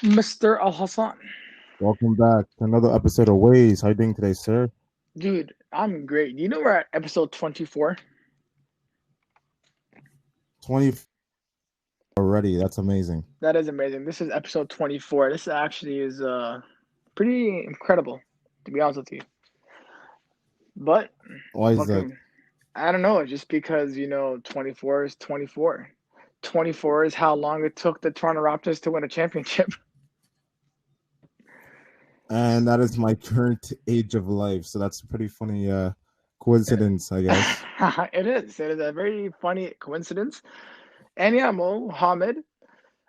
Mr. Al Hassan. Welcome back to another episode of Ways. How you doing today, sir? Dude, I'm great. You know we're at episode 24? 20 already. That's amazing. That is amazing. This is episode 24. This actually is pretty incredible, to be honest with you. But Why is what that? can I don't know, just because 24 is 24. 24 is how long it took the Toronto Raptors to win a championship. And that is my current age of life. So that's a pretty funny coincidence, I guess. It is. It is a very funny coincidence. And yeah, Mohammed,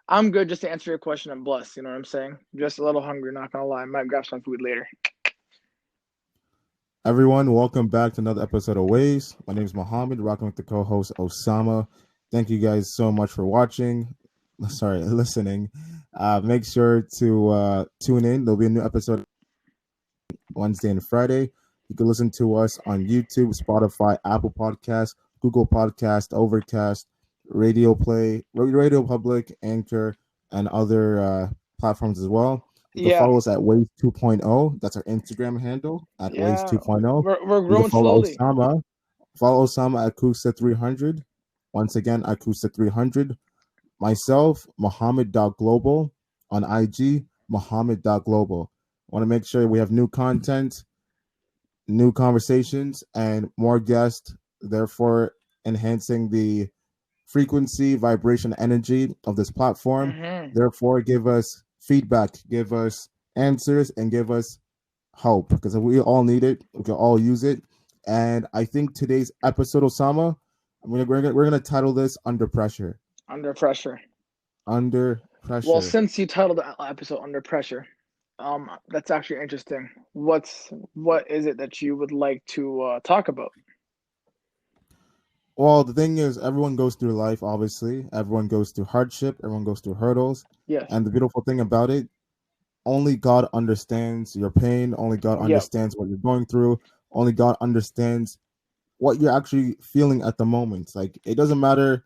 I'm good. Just to answer your question, I'm blessed. You know what I'm saying? Just a little hungry, not gonna lie. I might grab some food later. Everyone, welcome back to another episode of Ways. My name is Mohammed, rocking with the co-host Osama. Thank you guys so much for watching. Sorry, listening. Make sure to tune in. There'll be a new episode Wednesday and Friday. You can listen to us on YouTube, Spotify, Apple Podcast, Google Podcast, Overcast, Radio Play, Radio Public, Anchor, and other platforms as well. You can Yeah, follow us at Waves 2.0. That's our Instagram handle at Waves yeah. 2.0. We're You can growing follow slowly. Osama. Follow Osama at Kusa300. Once again, at Kusa300. Myself, Mohammed.global on IG, Mohammed.global. I want to make sure we have new content, new conversations, and more guests, therefore enhancing the frequency, vibration, energy of this platform. Hmm. Therefore, give us feedback, give us answers, and give us help because we all need it. We can all use it. And I think today's episode, Osama, we're gonna title this "Under Pressure." Under pressure. Under Well, pressure. since you titled the episode "Under Pressure," that's actually interesting. What is it that you would like to talk about? Well, the thing is, everyone goes through life, obviously. Everyone goes through hardship, everyone goes through hurdles. Yes. And the beautiful thing about it, only God understands your pain. Only God Yep. understands what you're going through. Only God understands what you're actually feeling at the moment. Like, it doesn't matter.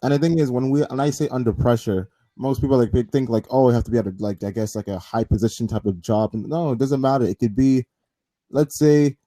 And the thing is, when I say under pressure, most people like they think like, oh, I have to be at a, like, I guess like a high position type of job. And no, it doesn't matter. It could be, let's say,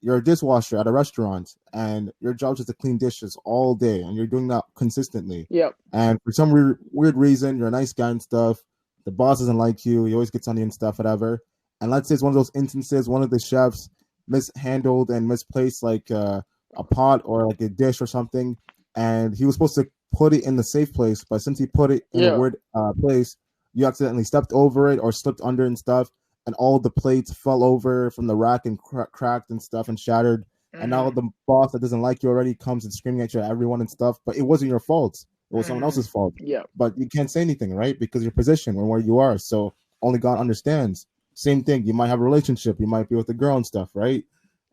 you're a dishwasher at a restaurant and your job is to clean dishes all day and you're doing that consistently. Yep. And for some weird reason, you're a nice guy and stuff. The boss doesn't like you. He always gets on you and stuff, whatever. And let's say it's one of those instances, one of the chefs mishandled and misplaced like a pot or like a dish or something. And he was supposed to put it in the safe place, but since he put it in a Yeah. weird place, you accidentally stepped over it or slipped under and stuff and all the plates fell over from the rack and cracked and stuff and shattered. And now Hmm. the boss that doesn't like you already comes and screaming at you at everyone and stuff. But it wasn't your fault. It was someone Hmm. else's fault. Yep. But you can't say anything, right? Because your position and where you are. So only God understands. Same thing. You might have a relationship. You might be with a girl and stuff, right?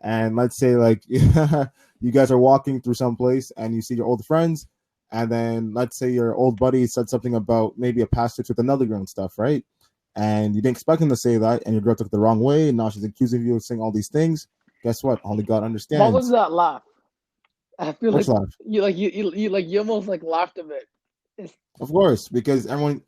And let's say like you guys are walking through some place and you see your old friends, and then let's say your old buddy said something about maybe a past with another girl and stuff, right? And you didn't expect him to say that, and your girl took it the wrong way, and now she's accusing you of saying all these things. Guess what? Only God What was understands. that laugh? I feel Which like laugh? you almost like laughed a bit. It's, Of course, because everyone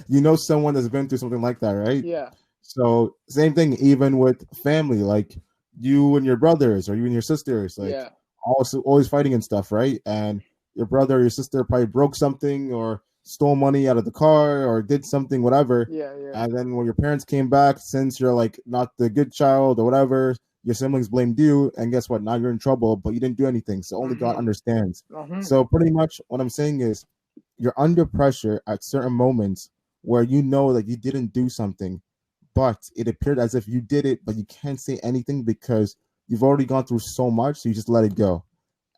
you know someone that's been through something like that, right? yeah. So same thing, even with family, like you and your brothers or you and your sisters, like Yeah. also always fighting and stuff, right? And your brother or your sister probably broke something or stole money out of the car or did something, whatever. Yeah. Yeah. And then when your parents came back, since you're like not the good child or whatever, your siblings blamed you, and guess what? Now you're in trouble, but you didn't do anything. So only God Hmm. understands. Hmm. So pretty much what I'm saying is you're under pressure at certain moments where you know that you didn't do something, but it appeared as if you did it, but you can't say anything because you've already gone through so much, so you just let it go.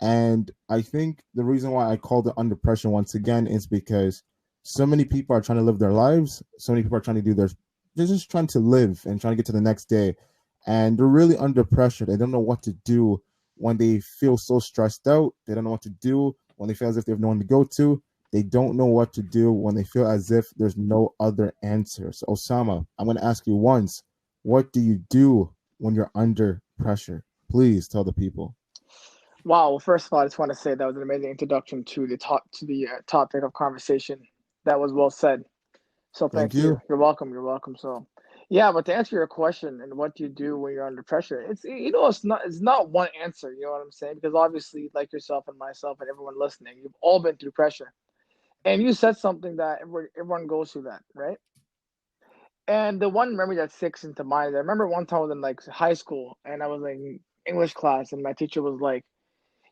And I think the reason why I called it under pressure once again is because so many people are trying to live their lives, so many people are trying to do their, they're just trying to live and trying to get to the next day. And they're really under pressure. They don't know what to do when they feel so stressed out. They don't know what to do when they feel as if they have no one to go to. They don't know what to do when they feel as if there's no other answer. So, Osama, I'm going to ask you once, what do you do when you're under pressure? Please tell the people. Wow. Well, first of all, I just want to say that was an amazing introduction to the topic of conversation. That was well said. So Thank thank you. you. You're welcome. You're welcome. So, yeah, but to answer your question and what do you do when you're under pressure, it's not one answer. You know what I'm saying? Because obviously, like yourself and myself and everyone listening, you've all been through pressure, and you said something that everyone goes through that, right? And the one memory that sticks into mind, I remember one time I was in like high school and I was like in English class, and my teacher was like,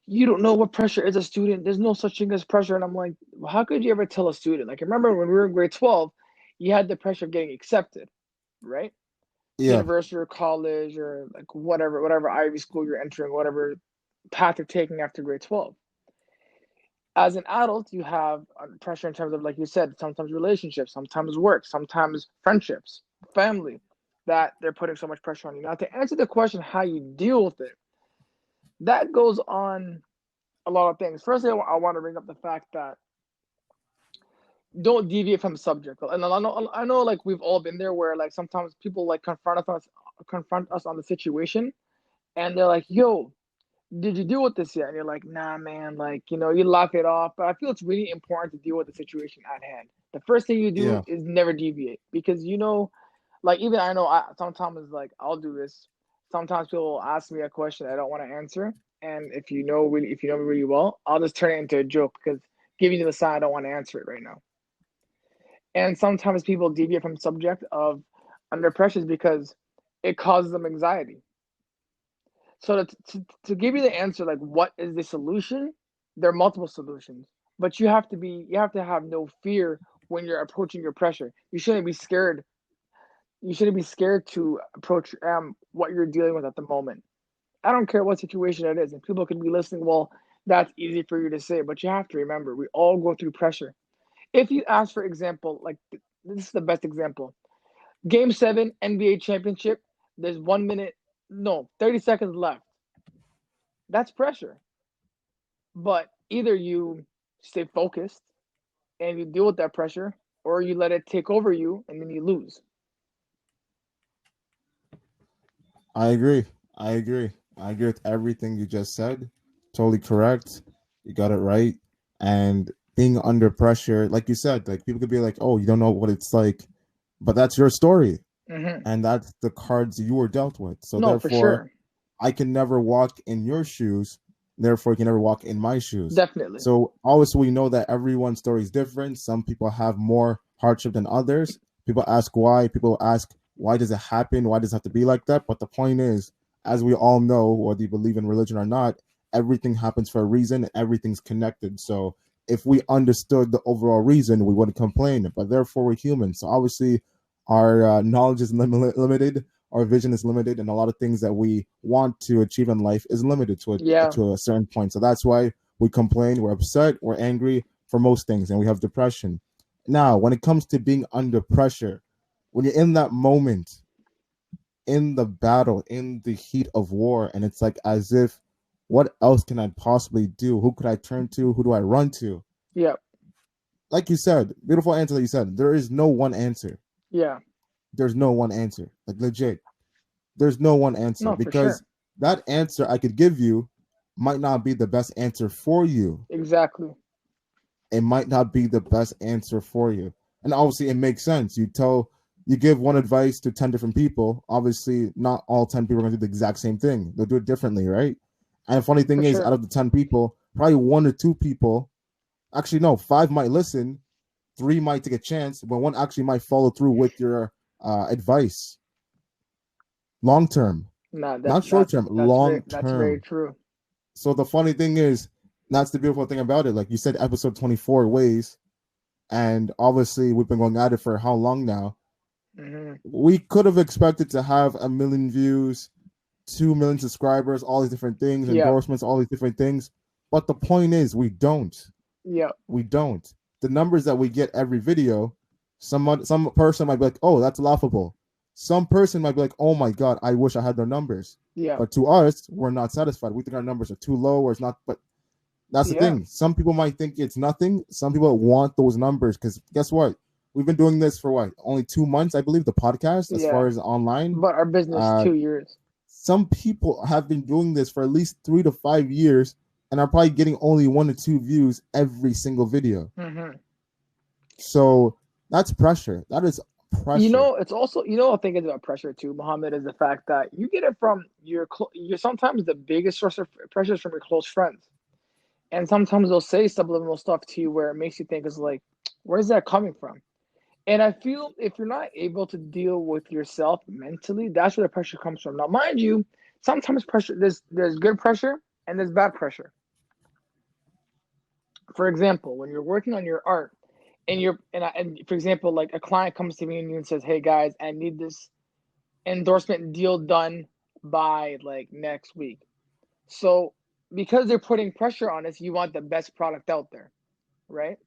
"You don't know what pressure is, a student. There's no such thing as pressure." And I'm like, well, how could you ever tell a student? Like, I remember when we were in grade 12, you had the pressure of getting accepted, right? To Yeah, university or college or like whatever Ivy school you're entering, whatever path you're taking after grade 12. As an adult, you have pressure in terms of, like you said, sometimes relationships, sometimes work, sometimes friendships, family, that they're putting so much pressure on you. Now, to answer the question, how you deal with it, that goes on a lot of things. Firstly, I want to bring up the fact that don't deviate from the subject. And I know, like we've all been there, where like sometimes people like confront us on the situation, and they're like, "Yo, did you deal with this yet?" And you're like, "Nah, man." Like, you laugh it off. But I feel it's really important to deal with the situation at hand. The first thing you do yeah. is never deviate, because like even I know sometimes like I'll do this. Sometimes people will ask me a question I don't want to answer, and if you know me really well, I'll just turn it into a joke because giving you the sign I don't want to answer it right now. And sometimes people deviate from subject of under pressures because it causes them anxiety. So to give you the answer, like what is the solution? There are multiple solutions, but you have to have no fear when you're approaching your pressure. You shouldn't be scared. You shouldn't be scared to approach what you're dealing with at the moment. I don't care what situation it is, and people can be listening. Well, that's easy for you to say, but you have to remember we all go through pressure. If you ask, for example, like this is the best example. Game 7 NBA championship, there's 1 minute, no, 30 seconds left. That's pressure. But either you stay focused and you deal with that pressure, or you let it take over you and then you lose. I agree. I agree. I agree with everything you just said. Totally correct. You got it right. And being under pressure, like you said, like people could be like, "Oh, you don't know what it's like," but that's your story, Hmm. and that's the cards you were dealt with. So No, for therefore, sure. I can never walk in your shoes. Therefore, you can never walk in my shoes. Definitely. So obviously, we know that everyone's story is different. Some people have more hardship than others. People ask why. People ask why does it happen? Why does it have to be like that? But the point is, as we all know, whether you believe in religion or not, everything happens for a reason. And everything's connected. So if we understood the overall reason, we wouldn't complain. But therefore, we're human. So obviously, our knowledge is limited, our vision is limited, and a lot of things that we want to achieve in life is limited Yeah. to a certain point. So that's why we complain, we're upset, we're angry for most things, and we have depression. Now, when it comes to being under pressure, when you're in that moment, in the battle, in the heat of war, and it's like as if, what else can I possibly do? Who could I turn to? Who do I run to? Yeah. Like you said, beautiful answer that you said. There is no one answer. Yeah. There's no one answer. Like legit, there's no one answer No, for because sure. that answer I could give you might not be the best answer for you. Exactly. It might not be the best answer for you. And obviously it makes sense. You give one advice to 10 different people. Obviously, not all 10 people are gonna do the exact same thing. They'll do it differently, right? And the funny For thing is, out sure. of the 10 people, probably one or two people, actually no, five might listen, three might take a chance, but one actually might follow through with your advice long term, Nah, not short term, long that's very term. true. So the funny thing is, that's the beautiful thing about it. Like you said, episode 24 ways, and obviously we've been going at it for how long now? Hmm. We could have expected to have 1 million views, 2 million subscribers, all these different things, Yeah. endorsements, all these different things. But the point is, we don't. Yeah. We don't. The numbers that we get every video, some person might be like, "Oh, that's laughable." Some person might be like, "Oh my god, I wish I had their numbers." Yeah. But to us, we're not satisfied. We think our numbers are too low, or it's not. But that's the Yeah. thing. Some people might think it's nothing. Some people want those numbers because guess what? We've been doing this for what? Only 2 months, I believe, the podcast as far Yeah. as online. But our business Uh, 2 years. some people have been doing this for at least 3 to 5 years and are probably getting only 1 to 2 views every single video. Hmm. So That's pressure. That is You pressure. know, it's also, you know, I think it's about pressure too, Muhammad, is the fact that you get it from your sometimes the biggest source of pressure is from your close friends. And sometimes they'll say subliminal stuff to you where it makes you think is like, where's that coming from? And I feel if you're not able to deal with yourself mentally, that's where the pressure comes from. Now, mind you, sometimes pressure there's good pressure and there's bad pressure. For example, when you're working on your art and for example, like a client comes to me and says, "Hey guys, I need this endorsement deal done by like next week." So because they're putting pressure on us, you want the best product out there, right?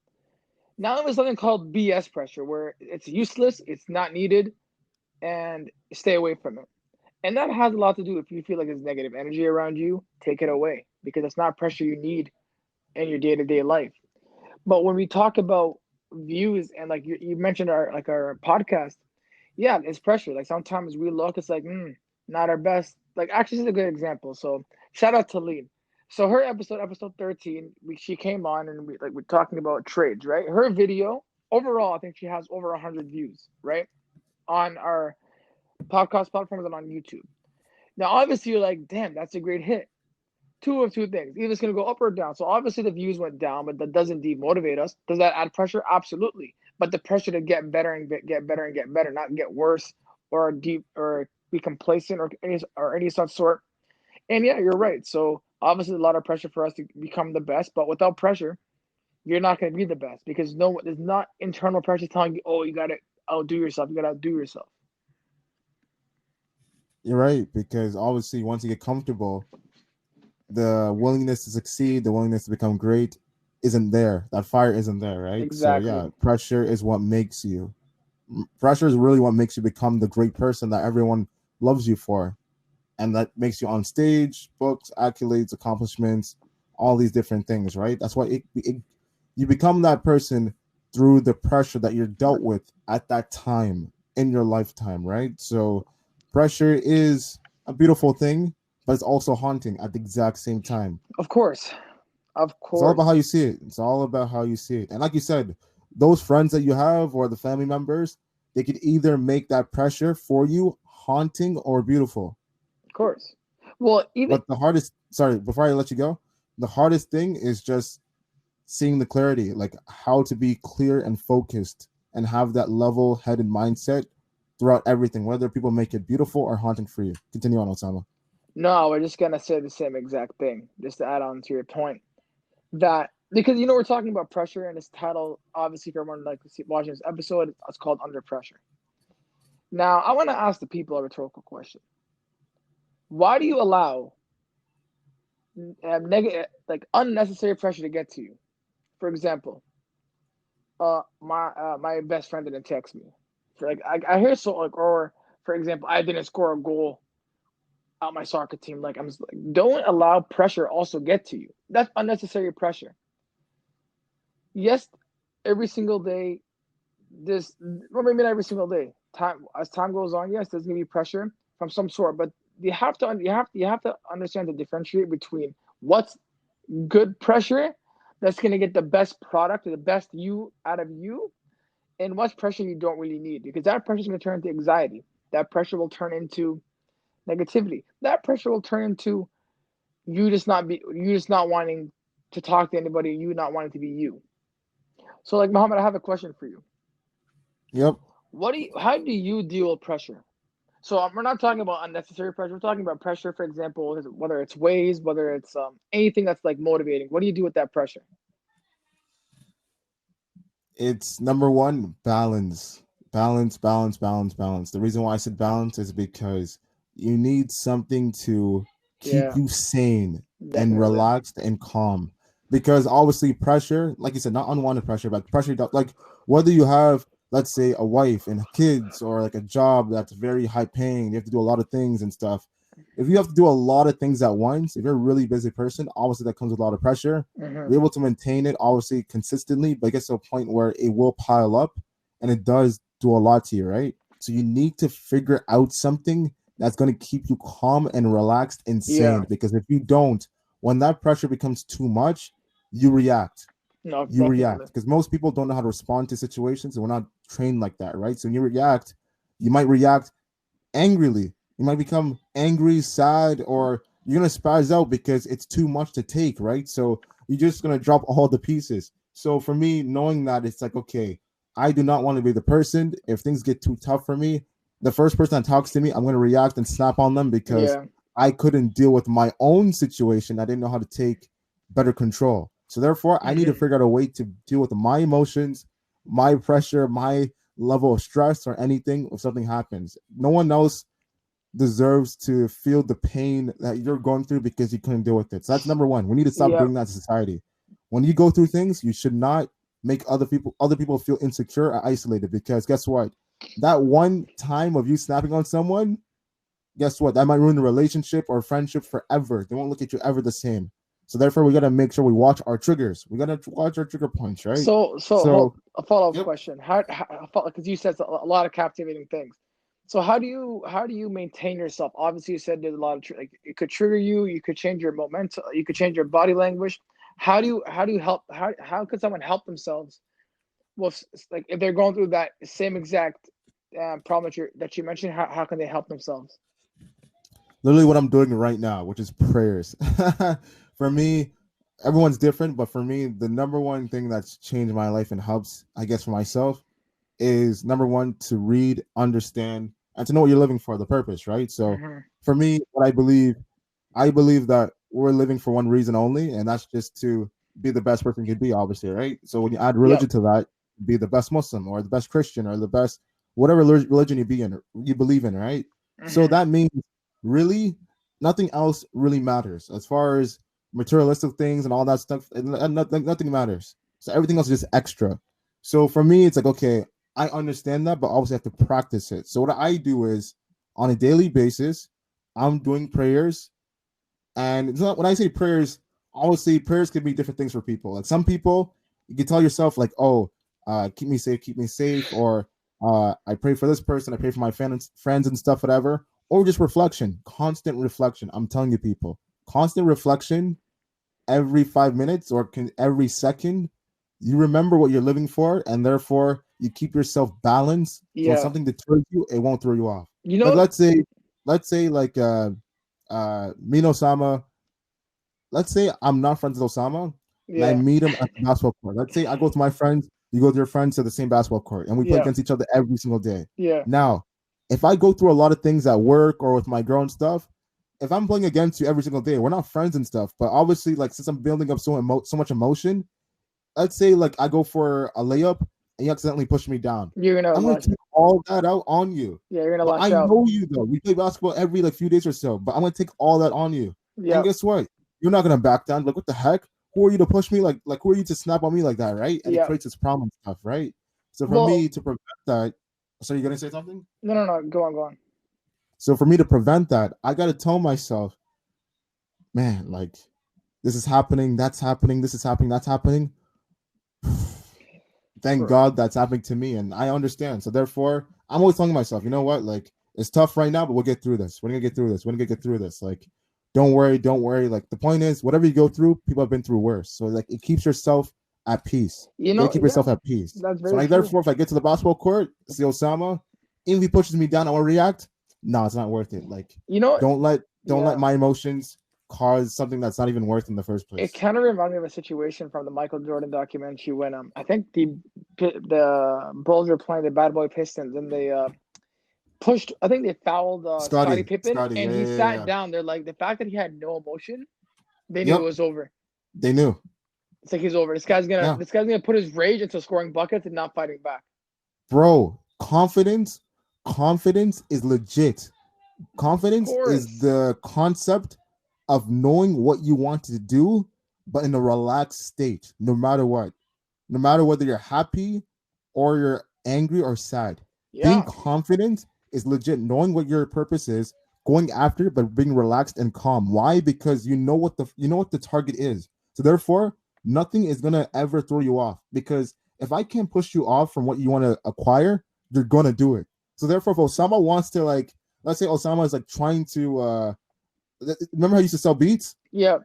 Now there's something called BS pressure where it's useless, it's not needed, and stay away from it. And that has a lot to do if you feel like there's negative energy around you, take it away because it's not pressure you need in your day-to-day life. But when we talk about views and like you mentioned our podcast, yeah, it's pressure. Like sometimes we look, it's like, not our best. Like actually, this is a good example. So shout out to Lean. So her episode 13, she came on and we're talking about trades, right? Her video overall, I think she has over 100 views, right, on our podcast platforms and on YouTube. Now, obviously, you're like, damn, that's a great hit. Two of two things. Either it's going to go up or down. So obviously the views went down, but that doesn't demotivate us. Does that add pressure? Absolutely. But the pressure to get better and get better and get better, not get worse or deep or be complacent or any such sort. And yeah, you're right. So obviously a lot of pressure for us to become the best, but without pressure, you're not going to be the best because no, there's not internal pressure telling you, oh, you got to outdo yourself. You got to outdo yourself. You're right, because obviously once you get comfortable, the willingness to succeed, the willingness to become great isn't there. That fire isn't there, right? So Exactly. yeah, pressure is what makes you. Pressure is really what makes you become the great person that everyone loves you for, and that makes you on stage, books, accolades, accomplishments, all these different things, right? That's why you become that person through the pressure that you're dealt with at that time in your lifetime, right? So pressure is a beautiful thing, but it's also haunting at the exact same time. Of course. Of It's all about how course. you see it. It's all about how you see it. And like you said, those friends that you have or the family members, they could either make that pressure for you haunting or beautiful. Of course. Well, even But the hardest, sorry, before I let you go, the hardest thing is just seeing the clarity, like how to be clear and focused and have that level headed mindset throughout everything, whether people make it beautiful or haunting for you. Continue on, Osama. no, we're just gonna say the same exact thing, just to add on to your point. That because we're talking about pressure, and this title, obviously, for everyone like to see watching this episode, it's called Under Pressure. Now, I want to ask the people a rhetorical question: why do you allow negative, like unnecessary pressure to get to you? For example, my best friend didn't text me. For like, I hear so like, or for example, I didn't score a goal out my soccer team. Like I'm just like, don't allow pressure also get to you. That's unnecessary pressure. Yes, every single day, this or maybe not every single day. Time as time goes on, yes, there's gonna be pressure from some sort, but you have to understand to differentiate between what's good pressure that's gonna get the best product or the best you out of you, and what's pressure you don't really need because that pressure is gonna turn into anxiety. That pressure will turn into negativity. That pressure will turn into you just not wanting to talk to anybody, you not wanting to be you. So like Muhammad, I have a question for you. Yep. How do you deal with pressure? So we're not talking about unnecessary pressure. We're talking about pressure, for example, whether it's ways, whether it's anything that's like motivating. What do you do with that pressure? It's number one, balance. Balance, balance, balance, balance. The reason why I said balance is because you need something to keep Yeah, you sane and definitely. relaxed and calm. Because obviously, pressure, like you said, not unwanted pressure, but pressure, like whether you have, let's say, a wife and kids or like a job that's very high paying, you have to do a lot of things and stuff. If you have to do a lot of things at once, if you're a really busy person, obviously that comes with a lot of pressure. Hmm. You're able to maintain it obviously consistently, but it gets to a point where it will pile up and it does do a lot to you, right? So you need to figure out something that's going to keep you calm and relaxed and Yeah, sane, because if you don't, when that pressure becomes too much, you react. No, You react definitely. because most people don't know how to respond to situations, and we're not trained like that, right? So when you react, you might react angrily. You might become angry, sad, or you're gonna spaz out because it's too much to take, right? So you're just gonna drop all the pieces. So for me, knowing that, it's like, okay, I do not want to be the person. If things get too tough for me, the first person that talks to me, I'm gonna react and snap on them because Yeah, I couldn't deal with my own situation. I didn't know how to take better control. So therefore, I need to hmm figure out a way to deal with my emotions, my pressure, my level of stress or anything if something happens. No one else deserves to feel the pain that you're going through because you couldn't deal with it. So that's number one. We need to stop yeah. doing that to society. When you go through things, you should not make other people feel insecure or isolated because guess what? That one time of you snapping on someone, guess what? That might ruin the relationship or friendship forever. They won't look at you ever the same. So therefore, we gotta make sure we watch our triggers. We gotta watch our trigger points, right? So So, a follow up yep. question. How because you said a lot of captivating things. So how do you maintain yourself? Obviously, you said there's a lot of like it could trigger you. You could change your momentum. You could change your body language. How do you help? How could someone help themselves? Well, like if they're going through that same exact problem that you mentioned, how can they help themselves? Literally what I'm doing right now, which is prayers. For me, everyone's different, but for me, the number one thing that's changed my life and helps, I guess, for myself is number one to read, understand, and to know what you're living for, the purpose, right? So Hmm for me, what I believe that we're living for one reason only, and that's just to be the best person you could be, obviously, right? So when you add Yep. religion to that, be the best Muslim or the best Christian or the best whatever religion you believe in, right? So hmm that means really nothing else really matters as far as materialistic things and all that stuff. Nothing matters. So everything else is just extra. So for me, it's like okay, I understand that, but obviously I have to practice it. So what I do is on a daily basis, I'm doing prayers and it's not when I say prayers, obviously prayers can be different things for people. Like some people, you can tell yourself like, "Oh, keep me safe," or "I pray for this person, I pray for my friends and stuff, whatever." Or just reflection, constant reflection. I'm telling you, people, constant reflection every 5 minutes or every second. You remember what you're living for, and therefore you keep yourself balanced. So when Yeah. something deters you, it won't throw you off. You Like know. let's say like me and Osama, let's say I'm not friends with Osama and I Yeah. meet him at the basketball court. Let's say I go to my friends, you go to your friends to the same basketball court, and we play Yeah. against each other every single day. Yeah. Now, if I go through a lot of things at work or with my girl and stuff, if I'm playing against you every single day, we're not friends and stuff. But obviously, like since I'm building up so much emotion, let's say like I go for a layup and you accidentally push me down. You're gonna I'm gonna lash. take all that out on you. Yeah. You're gonna But lash I out. know you though. We play basketball every like few days or so. But I'm gonna take all that on you. And Yep. guess what? You're not gonna back down. Like what the heck? Who are you to push me? Like who are you to snap on me like that, right? And it Yep. creates this problem and stuff, right? So for Well, me to prevent that, so you're gonna say something? no, no, no. Go on, go on. So for me to prevent that, I gotta tell myself, man, like this is happening, that's happening, this is happening, that's happening. Thank For God that's happening to me, and I understand. So therefore, I'm always telling myself, you know what? Like it's tough right now, but we'll get through this. We're gonna get through this. We're gonna get through this. Like, don't worry, don't worry. Like the point is, whatever you go through, people have been through worse. So like, it keeps yourself at peace. You gotta keep yeah, yourself at peace. that's So very like, true. therefore, if I get to the basketball court, see Osama, even if he pushes me down, I want to react. No, it's not worth it. Like, You know, don't let don't let yeah. my emotions cause something that's not even worth in the first It place. kind of reminded me of a situation from the Michael Jordan documentary when I think the Bulls were playing the Bad Boy Pistons and they pushed. I think they fouled Scottie Pippen Scotty, and yeah, he yeah, sat yeah. down. They're like the fact that he had no emotion, they knew it Yep, was over. they knew. It's like he's over. This guy's gonna Yeah. this guy's gonna put his rage into scoring buckets and not fighting back. Bro, confidence is legit. Of Confidence is course. the concept of knowing what you want to do, but in a relaxed state, no matter what. No matter whether you're happy or you're angry or sad. Being Yeah. confident is legit knowing what your purpose is, going after it, but being relaxed and calm. Why? Because you know what the target is. So therefore, nothing is gonna ever throw you off. Because if I can't push you off from what you want to acquire, you're gonna do it. So therefore, if Osama wants to like, let's say Osama is like trying to remember how I used to sell beats? Yeah.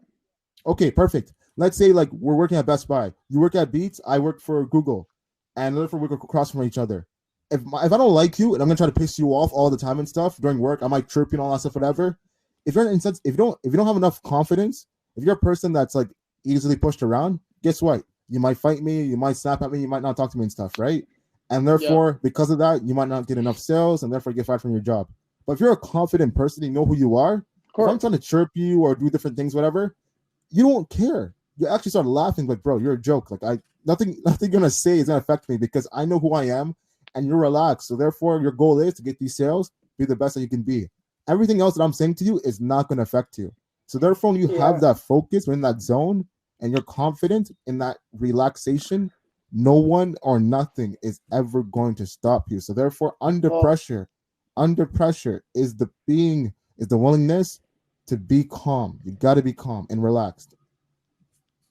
Okay, perfect. let's say like we're working at Best Buy. You work at Beats, I work for Google, and therefore we work across from each other. If I don't like you and I'm gonna try to piss you off all the time and stuff during work, I might chirp you and all that stuff, whatever. If you don't have enough confidence, if you're a person that's like easily pushed around, guess what? You might fight me, you might snap at me, you might not talk to me and stuff, right? And Yeah, therefore, because of that, you might not get enough sales and therefore get fired from your job. But if you're a confident person, you know who you are. of If I'm course. trying to chirp you or do different things, whatever, you don't care. You actually start laughing like, bro, you're a joke. Like nothing you're gonna say is gonna affect me because I know who I am and you're relaxed. So therefore, your goal is to get these sales, be the best that you can be. Everything else that I'm saying to you is not gonna affect you. So therefore, when you have Yeah. that focus, when in that zone, and you're confident in that relaxation, no one or nothing is ever going to stop you. So therefore, Well, under pressure is the willingness to be calm. You got to be calm and relaxed.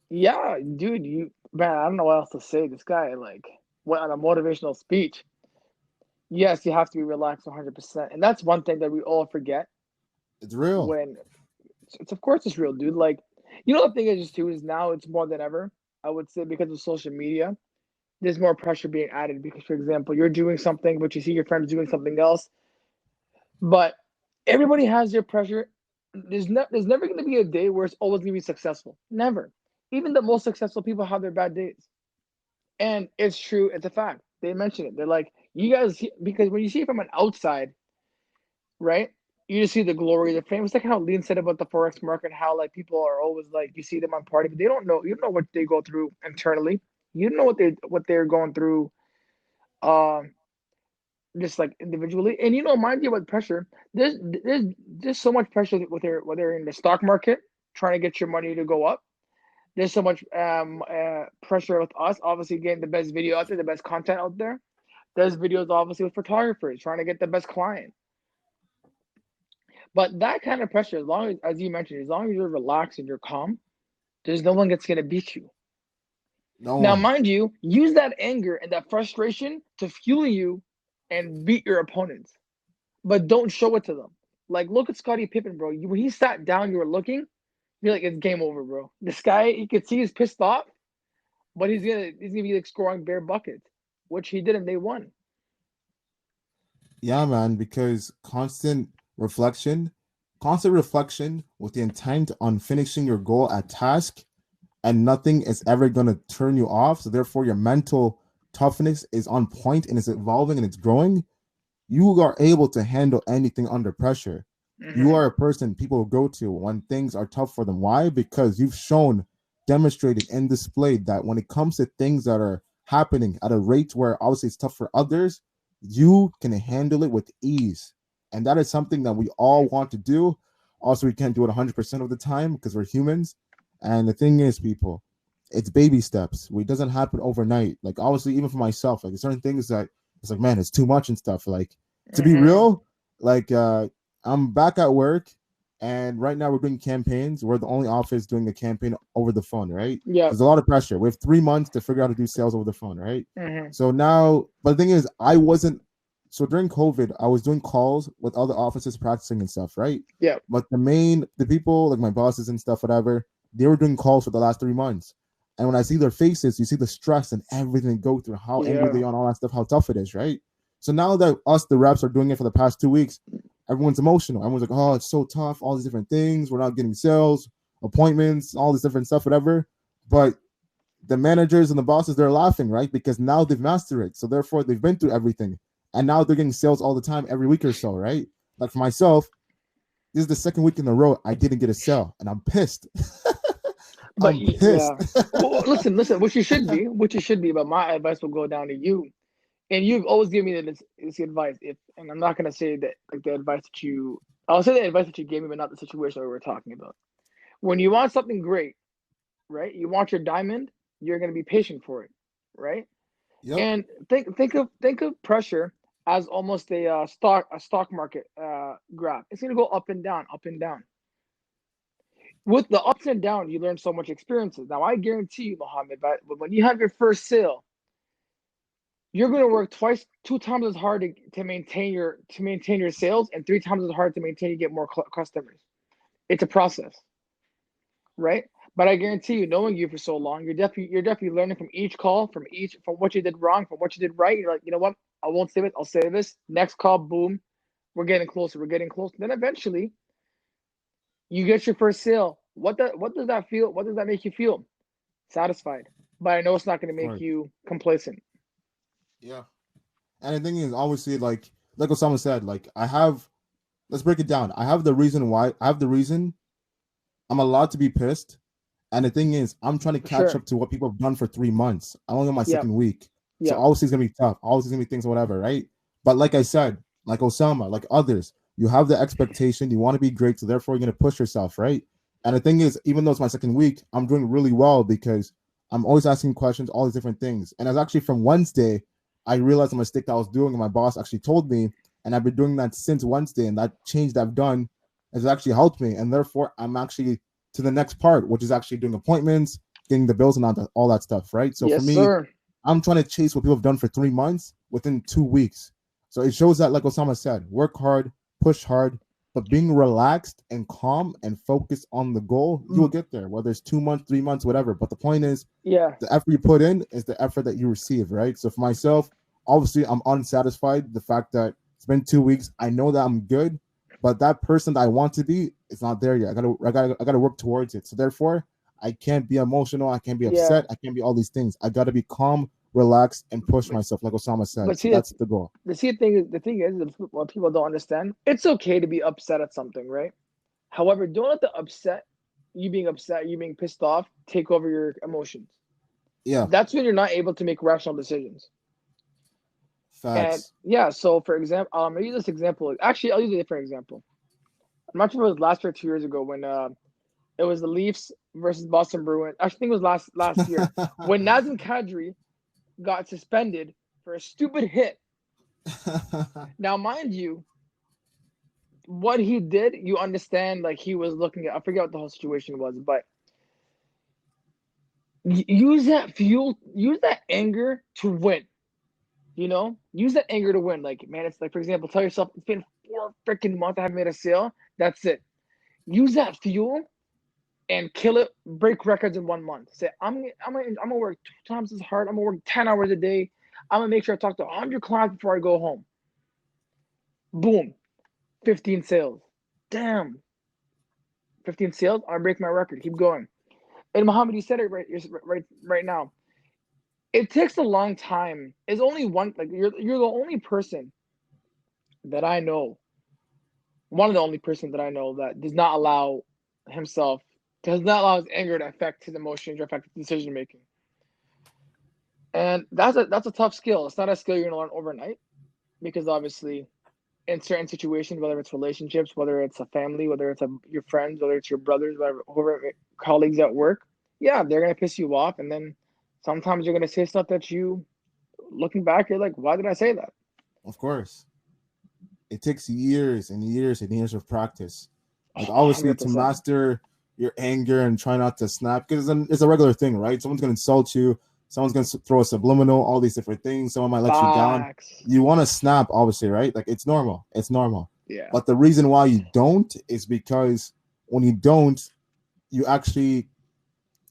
yeah, dude, you man, I don't know what else to say. This guy like went on a motivational speech. Yes, you have to be relaxed 100%, and that's one thing that we all forget It's real. when it's of course it's real, dude. Like, you know, the thing is just too is now it's more than ever. I would say because of social media, there's more pressure being added because, for example, you're doing something, but you see your friends doing something else. But everybody has their pressure. There's never going to be a day where it's always going to be successful. Never. Even the most successful people have their bad days, and it's true. It's a fact. They mention it. They're like, you guys, because when you see it from an outside, right? You just see the glory, the fame. It's like how Lean said about the forex market, how like people are always like you see them on party, but they don't know. You don't know what they go through internally. You don't know what they're going through. Um, just like individually, and you know, mind you, about pressure, there's so much pressure with their whether in the stock market trying to get your money to go up. There's so much pressure with us, obviously getting the best video out there, the best content out there. There's videos obviously with photographers trying to get the best client. But that kind of pressure, as you mentioned, as long as you're relaxed and you're calm, there's no one that's gonna beat you. No Now, one. mind you, use that anger and that frustration to fuel you and beat your opponents, but don't show it to them. Like, look at Scottie Pippen, bro. When he sat down, you were looking. You're like, it's game over, bro. This guy, you could see he's pissed off, but he's gonna be like scoring bare buckets, which he did, and they won. Yeah, man, because constant reflection with the intent on finishing your goal at task, and nothing is ever going to turn you off. So therefore, your mental toughness is on point and it's evolving and it's growing. You are able to handle anything under pressure. You Mm-hmm. are a person people go to when things are tough for them. Why? Because you've shown, demonstrated, and displayed that when it comes to things that are happening at a rate where obviously it's tough for others, you can handle it with ease. And that is something that we all want to do. Also, we can't do it 100% of the time because we're humans. And the thing is, people, it's baby steps. It doesn't happen overnight. Like, obviously, even for myself, like, certain things that it's like, man, it's too much and stuff. Like, to be Mm-hmm. real, like I'm back at work and right now we're doing campaigns. We're the only office doing a campaign over the phone, right? Yep. There's a lot of pressure. We have 3 months to figure out how to do sales over the phone, right? Mm-hmm. So now, but the thing is, I wasn't so during COVID, I was doing calls with other offices practicing and stuff, right? Yep. But the people, like my bosses and stuff, whatever, they were doing calls for the last 3 months. And when I see their faces, you see the stress and everything they go through, how angry Yeah. they are, and all that stuff, how tough it is, right? So now that us, the reps, are doing it for the past 2 weeks, everyone's emotional. Everyone's like, oh, it's so tough, all these different things. We're not getting sales, appointments, all this different stuff, whatever. But the managers and the bosses, they're laughing, right? Because now they've mastered it. So therefore, they've been through everything. And now they're getting sales all the time, every week or so, right? Like for myself, this is the second week in a row I didn't get a sale, and I'm pissed. But I'm yeah. pissed. Well, listen. What you should be. But my advice will go down to you. And you've always given me this advice. If and I'm not gonna say that like the advice that you. I'll say the advice that you gave me, but not the situation that we were talking about. When you want something great, right? You want your diamond. You're gonna be patient for it, right? Yep. And think of pressure as almost a stock market graph. It's gonna go up and down, up and down. With the ups and downs, you learn so much experiences. Now, I guarantee you, Mohammed, that when you have your first sale, you're going to work twice, 2 times as hard to maintain your sales, and 3 times as hard to maintain you get more customers. It's a process, right? But I guarantee you, knowing you for so long, you're definitely learning from each call, from what you did wrong, from what you did right. You're like, you know what? I won't save it. I'll save this. Next call, boom, we're getting closer. We're getting closer. Then eventually, you get your first sale. What does that feel? What does that make you feel? Satisfied. But I know it's not going to Of make course. you complacent. Yeah. And the thing is, obviously, like what someone said, like I have. Let's break it down. I have the reason why. I have the reason I'm allowed to be pissed. And the thing is, I'm trying to For catch up sure. to what people have done for 3 months. I'm only on my Yep. second week. So Yep. obviously it's gonna be tough. Obviously it's gonna be things or whatever, right? But like I said, like Osama, like others, you have the expectation, you want to be great, so therefore you're gonna push yourself, right? And the thing is, even though it's my second week, I'm doing really well because I'm always asking questions, all these different things. And it's actually from Wednesday, I realized the mistake that I was doing, and my boss actually told me, and I've been doing that since Wednesday, and that change that I've done has actually helped me. And therefore, I'm actually to the next part, which is actually doing appointments, getting the bills, and all that stuff, right? So for Yes, me, sir. I'm trying to chase what people have done for 3 months within 2 weeks. So it shows that, like Osama said, work hard, push hard, but being relaxed and calm and focused on the goal, you will Mm, get there, whether it's 2 months, 3 months, whatever. But the point is, yeah. the effort you put in is the effort that you receive, right? So for myself, obviously, I'm unsatisfied. The fact that it's been 2 weeks, I know that I'm good, but that person that I want to be is not there yet. I gotta work towards it. So therefore, I can't be emotional. I can't be Yeah. upset. I can't be all these things. I gotta be calm, relax, and push But myself, like Osama said. but So see, that's the goal. the thing is, what people don't understand, it's okay to be upset at something, right? However, don't let you being upset, you being pissed off, take over your emotions. Yeah, That's when you're not able to make rational decisions. And facts. yeah, so for example, I'll use this example. Actually, I'll use a different example. I'm not sure if it was last year or 2 years ago when it was the Leafs versus Boston Bruins. I think it was last year when Nazem Kadri got suspended for a stupid hit. Now, mind you, what he did, you understand, like he was looking at, I forget what the whole situation was, but use that fuel, use that anger to win. Use that anger to win. Like, man, it's like, for example, tell yourself it's been 4 freaking months I haven't made a sale. That's it. Use that fuel and kill it. Break records in 1 month. Say, I'm gonna work 2 times as hard. I'm gonna work 10 hours a day. I'm gonna make sure I talk to 100 clients before I go home. Boom, 15 sales. Damn, 15 sales. I break my record. Keep going. And Mohammed, you said it right now. It takes a long time. It's only one, like you're the only person that I know, one of the only person that I know that himself does not allow his anger to affect his emotions or affect his decision making. And that's a tough skill. It's not a skill you're gonna learn overnight because obviously in certain situations, whether it's relationships, whether it's a family, whether it's your friends, whether it's your brothers, whatever, whoever, colleagues at work, yeah, they're gonna piss you off, and then sometimes you're gonna say stuff that you, looking back, you're like, why did I say that? Of course, it takes years and years and years of practice. Like obviously Hundred to percent. master your anger and try not to snap because it's a regular thing, right? Someone's gonna insult you, someone's gonna throw a subliminal, all these different things. Someone might let you down. Facts. You want to snap, obviously, right? Like it's normal. It's normal. Yeah. But the reason why you don't is because when you don't, you actually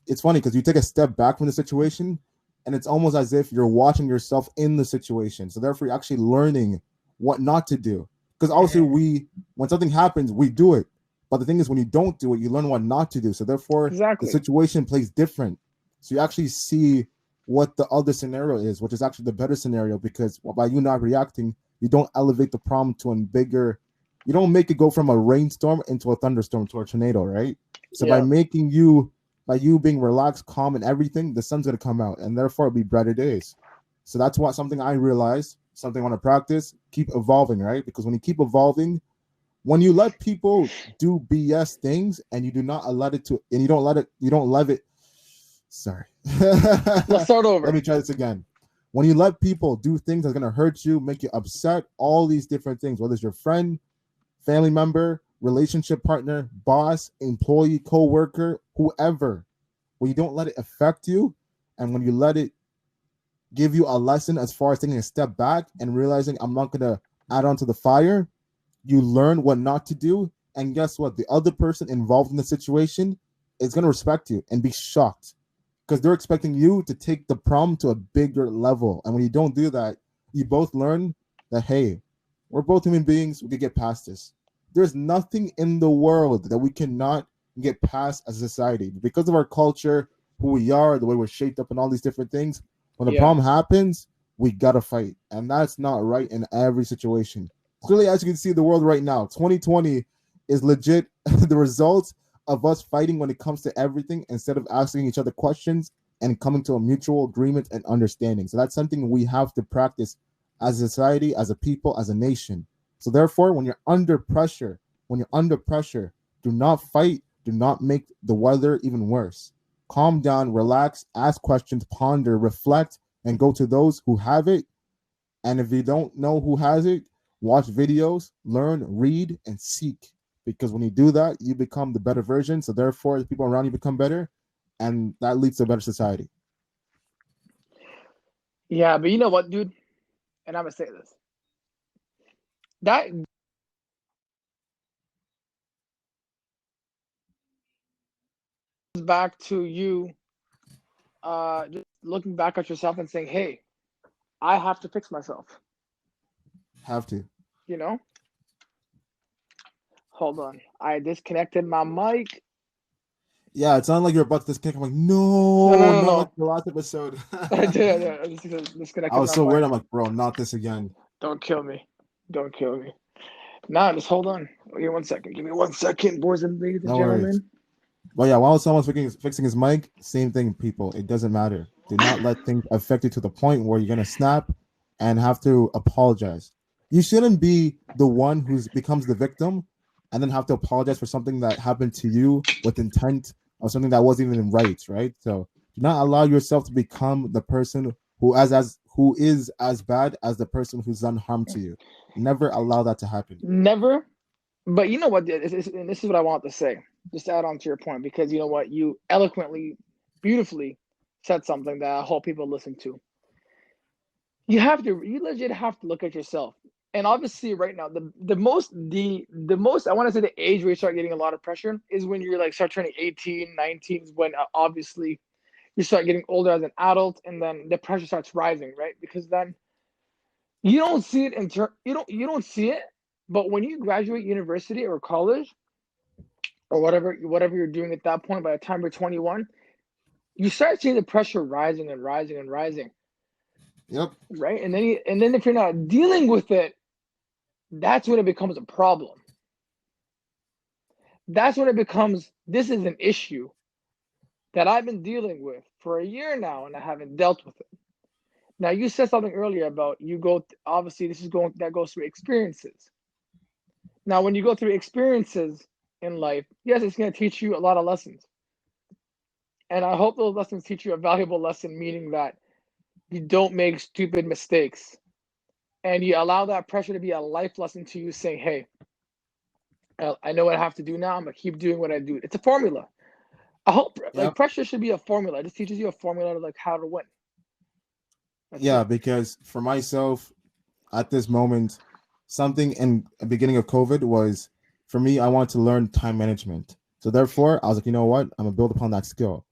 it's funny because you take a step back from the situation and it's almost as if you're watching yourself in the situation. So therefore you're actually learning what not to do. Because obviously Hmm. we when something happens, we do it. But the thing is when you don't do it, you learn what not to do. So therefore the Exactly. situation plays different. So you actually see what the other scenario is, which is actually the better scenario because by you not reacting, you don't elevate the problem to a bigger you don't make it go from a rainstorm into a thunderstorm to a tornado, right? So Yeah. by you being relaxed, calm, and everything, the sun's gonna come out, and therefore it'll be brighter days. So that's what something I realized, something I want to practice, keep evolving, right? Because when you keep evolving, when you let people do BS things and you do not let it to, and you don't let it. Sorry, Let's start let me over. try this again. When you let people do things that's gonna hurt you, make you upset, all these different things, whether it's your friend, family member, relationship partner, boss, employee, co-worker, whoever, when you don't let it affect you and when you let it give you a lesson as far as taking a step back and realizing I'm not going to add on to the fire, you learn what not to do. And guess what? The other person involved in the situation, is going to respect you and be shocked because they're expecting you to take the problem to a bigger level. And when you don't do that, you both learn that, hey, we're both human beings. We can get past this. There's nothing in the world that we cannot get past as a society because of our culture, who we are, the way we're shaped up, and all these different things. When the Yeah. problem happens, we gotta fight, and that's not right in every situation. Clearly, as you can see, the world right now, 2020 is legit the result of us fighting when it comes to everything instead of asking each other questions and coming to a mutual agreement and understanding. So that's something we have to practice as a society, as a people, as a nation. So therefore, when you're under pressure, do not fight, do not make the weather even worse. Calm down, relax, ask questions, ponder, reflect, and go to those who have it. And if you don't know who has it, watch videos, learn, read, and seek. Because when you do that, you become the better version. So therefore, the people around you become better, and that leads to a better society. Yeah, but you know what, dude? And I'm gonna say this. That goes back to you just looking back at yourself and saying, "Hey, I have to fix myself." Have to. You know? Hold on. I disconnected my mic. Yeah, it sounded like you're about to disconnect. I'm like, No, no, no, no, not like no. the last episode. I did. I I disconnected was my so worried. mic. I'm like, bro, not this again. Don't kill me. Don't kill me. Nah, just hold on. Give me 1 second. Give me 1 second, boys and ladies and No worries. gentlemen. But yeah, while someone's fixing his mic, same thing, people. It doesn't matter. Do not let things affect you to the point where you're gonna snap and have to apologize. You shouldn't be the one who becomes the victim and then have to apologize for something that happened to you with intent or something that wasn't even right, right? So do not allow yourself to become the person who is as bad as the person who's done harm to you. Never allow that to happen. Never. But you know what? And this is what I want to say. Just to add on to your point, because you know what? You eloquently, beautifully said something that I hope people listen to. You legit have to look at yourself. And obviously, right now, the most I want to say the age where you start getting a lot of pressure is when you're like start turning 18, 19 is when obviously you start getting older as an adult, and then the pressure starts rising, right? Because then you don't see it you don't see it, but when you graduate university or college or whatever you're doing at that point, by the time you're 21, you start seeing the pressure rising and rising and rising, Yep. right? And then if you're not dealing with it, that's when it becomes a problem. That's when it becomes, this is an issue that I've been dealing with for a year now and I haven't dealt with it. Now you said something earlier about obviously this is going that goes through experiences. Now when you go through experiences in life, yes, it's going to teach you a lot of lessons. And I hope those lessons teach you a valuable lesson, meaning that you don't make stupid mistakes and you allow that pressure to be a life lesson to you, saying, hey, I know what I have to do now. I'm going to keep doing what I do. It's a formula. I hope like Yep. pressure should be a formula. It just teaches you a formula to like how to win. That's Yeah, it. because for myself, at this moment, something in the beginning of COVID was for me, I wanted to learn time management. So therefore, I was like, you know what? I'm gonna build upon that skill.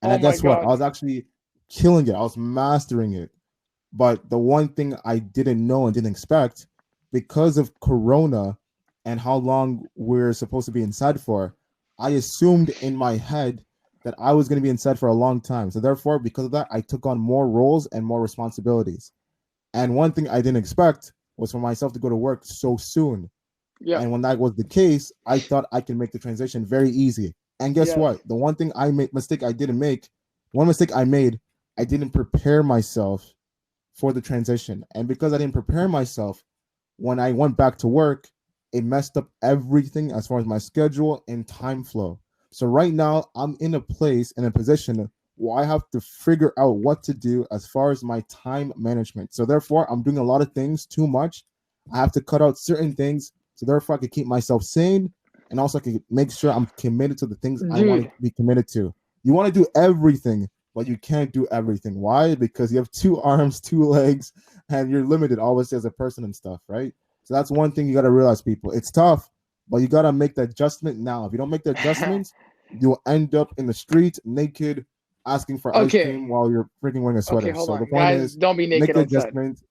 And Oh I my guess what? I God. was actually killing it. I was mastering it. But the one thing I didn't know and didn't expect, because of Corona and how long we're supposed to be inside for, I assumed in my head that I was going to be inside for a long time. So therefore, because of that, I took on more roles and more responsibilities. And one thing I didn't expect was for myself to go to work so soon. Yep. And when that was the case, I thought I can make the transition very easy. And guess Yes. what? The one thing I made mistake I didn't make, one mistake I made, I didn't prepare myself for the transition. And because I didn't prepare myself, when I went back to work, it messed up everything as far as my schedule and time flow. So right now, I'm in a place, in a position where I have to figure out what to do as far as my time management. So therefore, I'm doing a lot of things too much. I have to cut out certain things so therefore I can keep myself sane and also I can make sure I'm committed to the things I want to Dude. be committed to. You want to do everything, but you can't do everything. Why? Because you have two arms, two legs, and you're limited always as a person and stuff, right? So that's one thing you got to realize, people. It's tough, but you got to make the adjustment now. If you don't make the adjustments, you'll end up in the street naked, asking for ice Okay. cream while you're freaking wearing a Okay, sweater. hold So the on. point Guys, is, don't be make naked the outside. adjustment.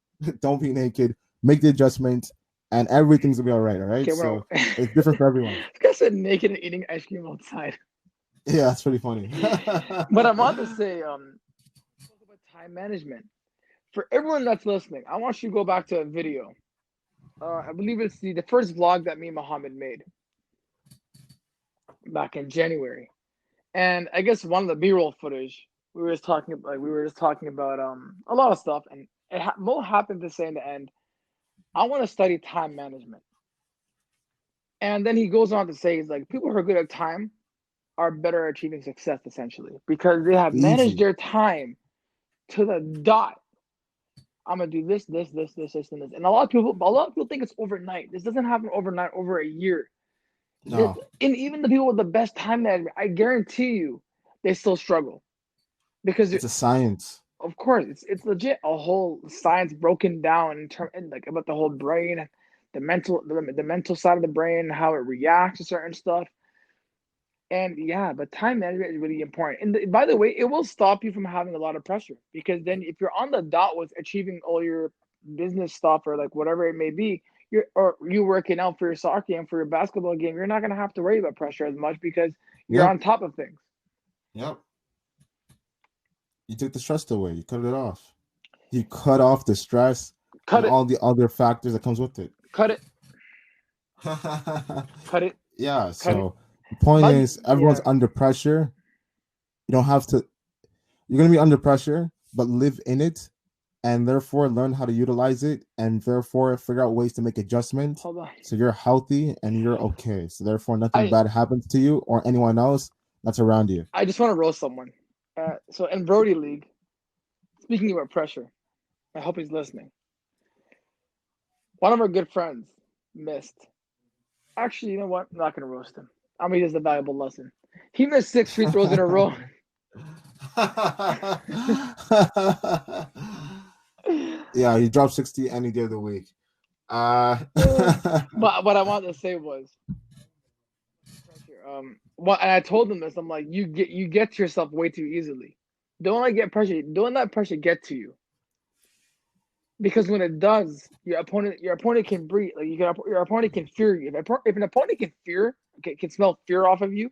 Don't be naked. Make the adjustment, and everything's gonna be all right. All right. Okay, we're So it's different for everyone. this guy said naked and eating ice cream outside. Yeah, that's pretty funny. But I'm about to say, talk about time management. For everyone that's listening, I want you to go back to a video. I believe it's the first vlog that me and Mohammed made back in January. And I guess one of the B-roll footage we were just talking about a lot of stuff, and Mo happened to say in the end, I want to study time management. And then he goes on to say, he's like, people who are good at time are better at achieving success essentially because they have managed Easy. their time to the dot. I'm gonna do this, and this. And a lot of people think it's overnight. This doesn't happen overnight, over a year. This, No, and even the people with the best time management, I guarantee you, they still struggle because it's a science. of course it's legit a whole science broken down in term and like about the whole brain, the mental side of the brain, how it reacts to certain stuff. And yeah, but time management is really important. And by the way, it will stop you from having a lot of pressure because then if you're on the dot with achieving all your business stuff or like whatever it may be, you working out for your soccer game, for your basketball game, you're not gonna have to worry about pressure as much because you're Yep. on top of things. Yep. You took the stress away. You cut it off. You cut off the stress and Cut it, all the other factors that comes with it. cut it, cut it, Yeah. cut it. So the point But is, everyone's yeah, under pressure. You don't have to. You're gonna be under pressure, but live in it, and therefore learn how to utilize it, and therefore figure out ways to make adjustments hold on. so you're healthy and you're okay. So therefore, nothing I bad happens to you or anyone else that's around you. I just want to roast someone. So in Brody League, speaking about pressure, I hope he's listening. One of our good friends missed. Actually, you know what? I'm not gonna roast him. I mean, it's a valuable lesson. He missed 6 free throws in a row. Yeah, he dropped 60 any day of the week. But what I wanted to say was, what and I told him this. I'm like, you get to yourself way too easily. Don't let get pressure. Don't let pressure get to you because when it does, your opponent can breathe. Like your opponent can fear you. If an opponent can smell fear off of you,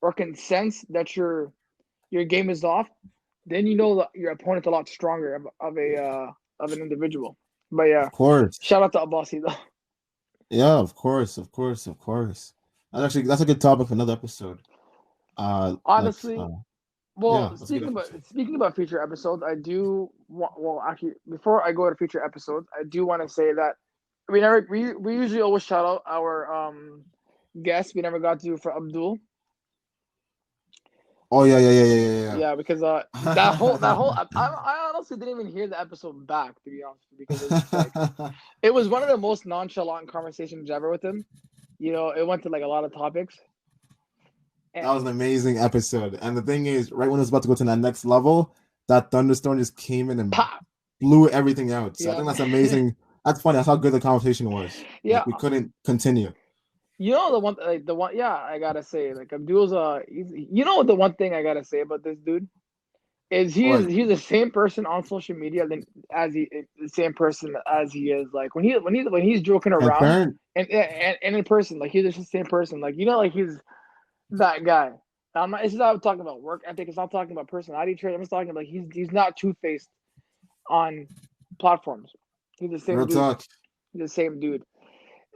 or can sense that your game is off, then you know that your opponent's a lot stronger of an individual. But yeah, Of course. shout out to Abbasi though. Yeah, of course, of course, of course. That's a good topic for another episode. Like Honestly, yeah, well, that's a good speaking about episode. speaking about future episodes, I do want. Well, actually, before I go to future episodes, I do want to say that we usually always shout out our guests. We never got to do for Abdul. Oh yeah, yeah, yeah, yeah, Yeah, because that whole I honestly didn't even hear the episode back to be honest, because it's just like yeah. it was one of the most nonchalant conversations ever with him. It went to like a lot of topics. And That was an amazing episode. And the thing is, right when it was about to go to that next level, that thunderstorm just came in and pop. blew everything out. So I Yeah. think that's amazing. That's funny. That's how good the conversation was. Yeah. Like we couldn't continue. The one yeah, I gotta say, like Abdul's the one thing I gotta say about this dude is What? he's the same person on social media than as he the same person as he is like when he's joking around Transparent? and in person, like he's just the same person. Like like he's that guy. This is not talking about work ethic. It's not talking about personality trait. I'm just talking about he's not two faced on platforms. He's the same Real dude. talk. He's the same dude.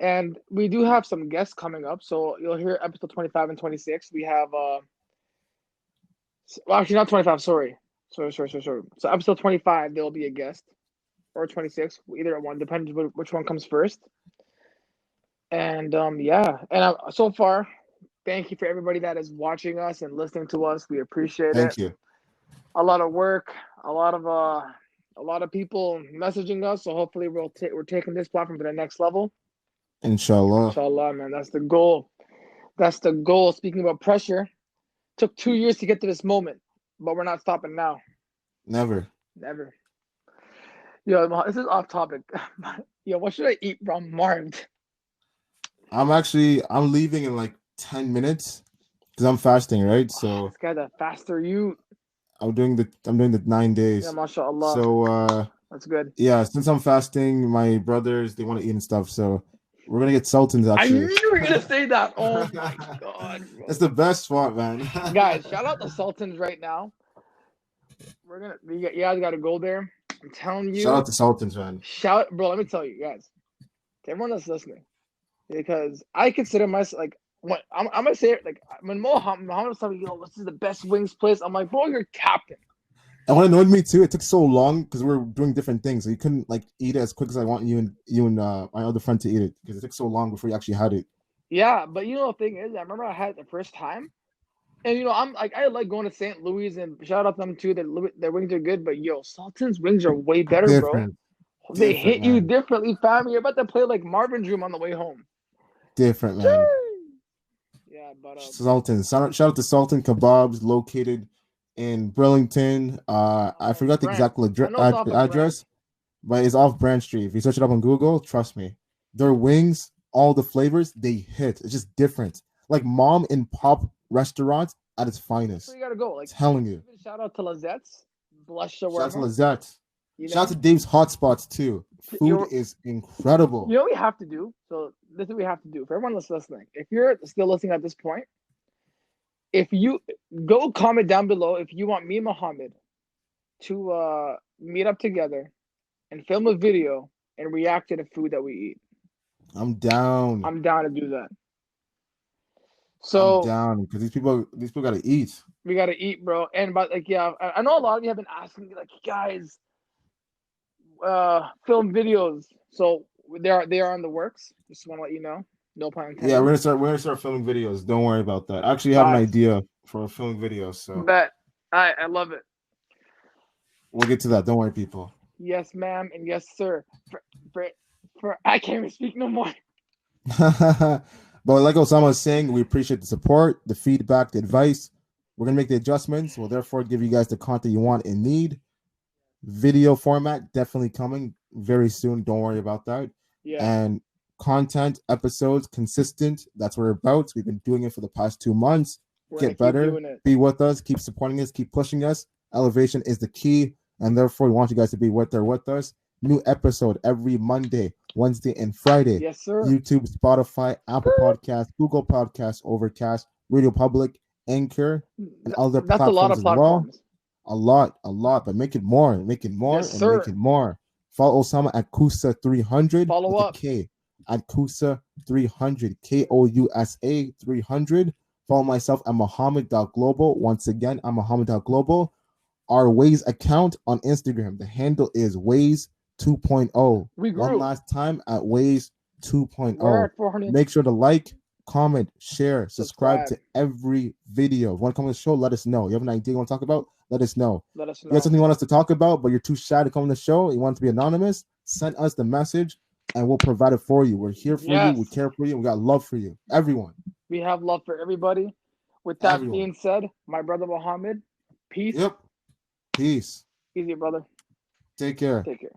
And we do have some guests coming up, so you'll hear episode 25 and 26. We have well, actually not 25. Sorry. So episode 25 there will be a guest, or 26, either one, depending which one comes first. And yeah, and so far, thank you for everybody that is watching us and listening to us. We appreciate it. Thank you. A lot of work, a lot of people messaging us. So hopefully we're taking this platform to the next level. Inshallah. Inshallah, man. That's the goal. That's the goal. Speaking about pressure, took 2 years to get to this moment, but we're not stopping now. Never. Never. Yo, this is off topic. Yo, what should I eat from Marved? I'm leaving in like 10 minutes. because I'm fasting, right? Oh, So this guy's a faster you. I'm doing the nine Yeah, days. mashallah. So That's good. yeah, since I'm fasting, my brothers they want to eat and stuff. So we're gonna get sultans I knew actually. you were gonna say that. Oh my god, That's bro. the best spot, man. Guys, shout out the Sultans right now. You guys gotta go there. I'm telling Shout you, out to sultans, man. shout, bro. Let me tell you guys, to everyone that's listening, because I consider myself like when I'm gonna say it like when Mohammed was telling me, yo, this is the best wings place. I'm like, bro, you're captain. And what annoyed me too, it took so long because we were doing different things. So you couldn't like eat it as quick as I want you and my other friend to eat it because it took so long before you actually had it. Yeah, but you know the thing is, I remember I had it the first time, and I'm like I like going to St. Louis and shout out to them too. Their wings are good, but yo, Sultan's wings are way better, bro. Different, They different, hit you man. differently, fam. You're about to play like Marvin's Room on the way home. Different, man. Yeah, but Sultan. Shout out to Sultan Kebabs located in Burlington. I forgot the Brand. exact I know it's off a brand. address, but it's off Branch Street. If you search it up on Google, trust me, their wings, all the flavors, they hit. It's just different. Like mom and pop restaurants at its That's where finest. you gotta go. Like, Telling you. even shout out to Lizette's, Blush Shout out to Shawarma. Lizette. You Shout out to know, Dave's Hotspots too. Food you're. is incredible. You know what we have to do. So this is what we have to do for everyone that's listening. If you're still listening at this point, if you go comment down below if you want me and Mohammed to meet up together and film a video and react to the food that we eat. I'm down. I'm down to do that. I'm So down because these people gotta eat. we gotta eat, bro. And but like, yeah, I know a lot of you have been asking me, like, guys, film videos. So they are in the works. Just want to let you know. No pun Yeah, intended. we're gonna start filming videos. Don't worry about that. I actually have an Facts. idea for a filming video, so Bet. I love it. we'll get to that. Don't worry, people. Yes, ma'am, and yes, sir. For, for I can't even speak no more. But like Osama was saying, we appreciate the support, the feedback, the advice. We're gonna make the adjustments. We'll therefore give you guys the content you want and need. Video format definitely coming very soon. Don't worry about that. Yeah, And content episodes consistent. That's what we're about. We've been doing it for the past 2 months. we're gonna Get keep better. doing it. Be with us. Keep supporting us. Keep pushing us. Elevation is the key, and therefore we want you guys to be there with us. New episode every Monday, Wednesday, and Friday. Yes, sir. YouTube, Spotify, Apple Podcasts, Google Podcasts, Overcast, Radio Public, Anchor, and other That's a lot platforms of as well. platforms. A lot, but make it more, make it more, Yes, and make sir. it more. Follow Osama at Kusa 300 Follow with a up. K at Kusa 300, KOUSA 300. Follow myself at Mohammed.global. Once again, I'm Mohammed.global. Our Waze account on Instagram, the handle is Waze 2.0. We One grew. last time at Waze We're 2.0. at 400. Make sure to like, comment, share, subscribe to Subscribe. every video. If you want to come on the show, let us know. You have an idea you want to talk about? Let us know. Let us You got know. something you want us to talk about, but you're too shy to come on the show, you want it to be anonymous, send us the message and we'll provide it for you. We're here for you. We Yes. care for you. We got love for you. Everyone. We have love for everybody. With that Everyone. being said, my brother Mohammed, peace. Yep. Peace. Easy, brother. Take care. Take care.